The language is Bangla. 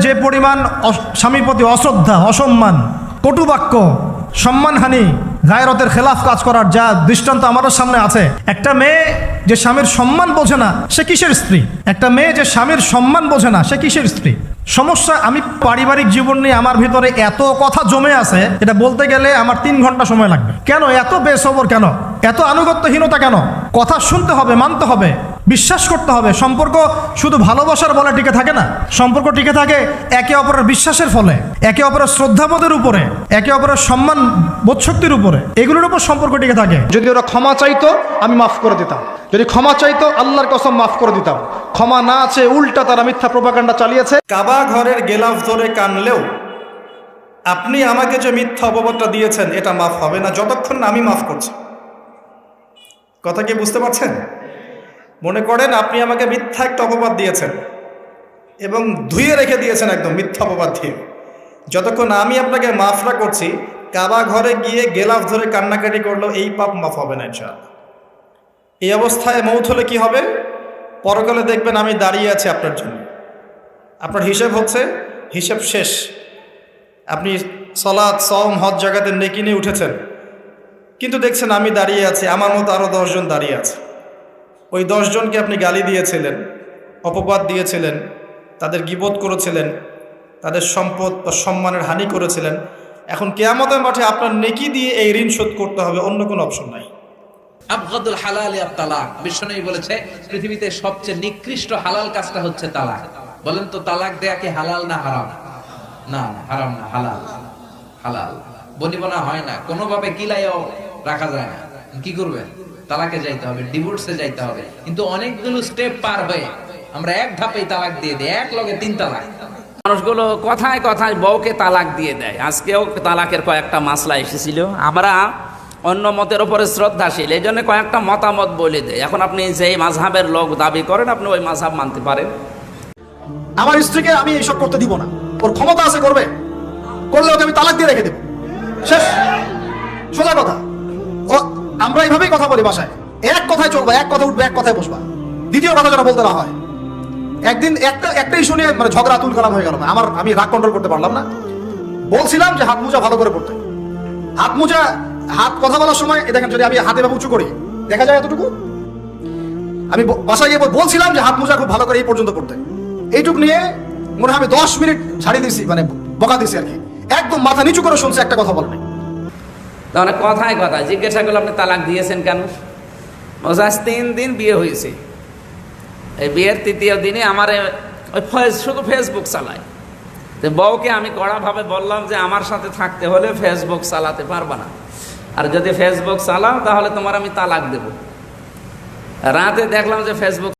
যে পরিমাণ স্বামীর প্রতি অশ্রদ্ধা, অসম্মান, কটুবাক্য, সম্মানহানি, গায়রতের খেলাফ কাজ করার যা দৃষ্টান্ত আমাদের সামনে আছে। একটা মেয়ে যে স্বামীর সম্মান বোঝে না, সে কিসের স্ত্রী? একটা মেয়ে যে স্বামীর সম্মান বোঝে না, সে কিসের স্ত্রী? সমস্যা, আমি পারিবারিক জীবন নিয়ে আমার ভিতরে এত কথা জমে আছে, এটা বলতে গেলে আমার 3 ঘন্টা সময় লাগবে। কেন এত বেসবর? কেন এত আনুগত্যহীনতা? কেন? কথা শুনতে হবে, মানতে হবে, বিশ্বাস করতে হবে। সম্পর্ক শুধু ভালোবাসার বলে টিকে থাকে না। সম্পর্ক টিকে থাকে একে অপরের বিশ্বাসের ফলে, একে অপরের শ্রদ্ধাবোধের উপরে, একে অপরের সম্মান বোধশক্তির উপরে। এগুলোর উপর সম্পর্ক টিকে থাকে। যদি ওরা ক্ষমা চাইতো, আমি মাফ করে দিতাম। যদি ক্ষমা চাইতো, আল্লাহর কসম মাফ করে দিতাম। ক্ষমা না আছে, উল্টা তারা মিথ্যা প্রোপাগান্ডা চালিয়েছে। কাবা ঘরের গেলাফ ধরে কানলেও আপনি আমাকে যে মিথ্যা অপবাদটা দিয়েছেন, এটা মাফ হবে না যতক্ষণ না আমি মাফ করছি। কথা কি বুঝতে পারছেন? মনে করেন আপনি আমাকে মিথ্যা একটা অপবাদ দিয়েছেন এবং ধুয়ে রেখে দিয়েছেন একদম মিথ্যা অপবাদ দিয়ে। যতক্ষণ আমি আপনাকে মাফ না করছি, কাবা ঘরে গিয়ে গেলাফ ধরে কান্নাকাটি করলেও এই পাপ মাফ হবে না ইনশাআল্লাহ। এই অবস্থায় মৌত হলে কি হবে? পরকালে দেখবেন আমি দাঁড়িয়ে আছি আপনার জন্য। আপনার হিসেব হচ্ছে, হিসেব শেষ। আপনি সালাত, সওম, হজ জাকাতে নেকি নিয়ে উঠেছেন, কিন্তু দেখছেন আমি দাঁড়িয়ে আছি, আমার মতো আরও 10 জন দাঁড়িয়ে আছে। ওই 10 জনকে আপনি গালি দিয়েছিলেন, অপবাদ দিয়েছিলেন, তাদের গীবত করেছিলেন, তাদের সম্পদ বা সম্মানের হানি করেছিলেন। এখন কিয়ামতের মাঠে আপনার নেকি দিয়ে এই ঋণ শোধ করতে হবে, অন্য কোনো অপশন নাই। আবগাদুল হালাল তালাক, বিশ্বনবী বলেছে পৃথিবীতে সবচেয়ে নিকৃষ্ট হালাল কাজটা হচ্ছে তালাক। বলেন তো তালাক দেয়া কি হালাল না হারাম? না, হারাম না, হালাল। হালাল বনিবনা হয় না, কোনোভাবে কিলাইও রাখা যায় না। কি করবে? তালাকে যাইতে হবে, ডিভোর্সে যাইতে হবে। কিন্তু অনেকগুলো স্টেপ পার হয়ে আমরা এক ধাপেই তালাক দিয়ে দিই, এক লগে 3 তালাক। মানুষগুলো কথায় কথায় বউকে তালাক দিয়ে দেয়। আজকেও তালাকের কয়েকটা মাসলা এসেছিল। আমরা অন্য মতের উপরে শ্রদ্ধাশীল, এই জন্য কয়েকটা মতামত বলে দেয়। এখন আপনি যেই মাযহাবের লোক দাবি করেন, আপনি ওই মাযহাব মানতে পারেন। আমার স্ত্রীকে আমি এইসব করতে দিব না। ওর ক্ষমতা আছে, করবে, করলে ওকে আমি তালাক দিয়ে রেখে দেব, শেষ, সোজা কথা। ও আমরা এইভাবেই কথা বলি বাসায়, এক কথায় চলবা, এক কথা উঠবে, এক কথায় বসবা, দ্বিতীয় কথা যেন বলতে না হয়। একদিন একটা ইস্যু নিয়ে মানে ঝগড়া তুল কালাম হয়ে গেল। আমি রাগ কন্ট্রোল করতে পারলাম না। বলছিলাম যে হাত মোজা ভালো করে পড়তে। হাত কথা বলার সময় দেখেন, যদি আমি হাতে উঁচু করি দেখা যায় এতটুকু। আমি বাসায় গিয়ে বলছিলাম যে হাত মোজা খুব ভালো করে এই পর্যন্ত পড়তে। এইটুকু নিয়ে মনে হয় আমি 10 মিনিট ছাড়িয়ে দিয়েছি, মানে বকা দিয়েছি আর কি। একদম মাথা নিচু করে শুনছে, একটা কথা বলেনি। তাহলে কথায় কথায় জিজ্ঞাসা করলো আপনি তালাক দিয়েছেন কেন? আজ 3 দিন বিয়ে হয়েছে। এই বিয়ের 3য় দিনে আমার শুধু ফেসবুক চালায়। তো বউকে আমি কড়াভাবে বললাম যে আমার সাথে থাকতে হলে ফেসবুক চালাতে পারবা না, আর যদি ফেসবুক চালাও তাহলে তোমার আমি তালাক দেব। রাতে দেখলাম যে ফেসবুক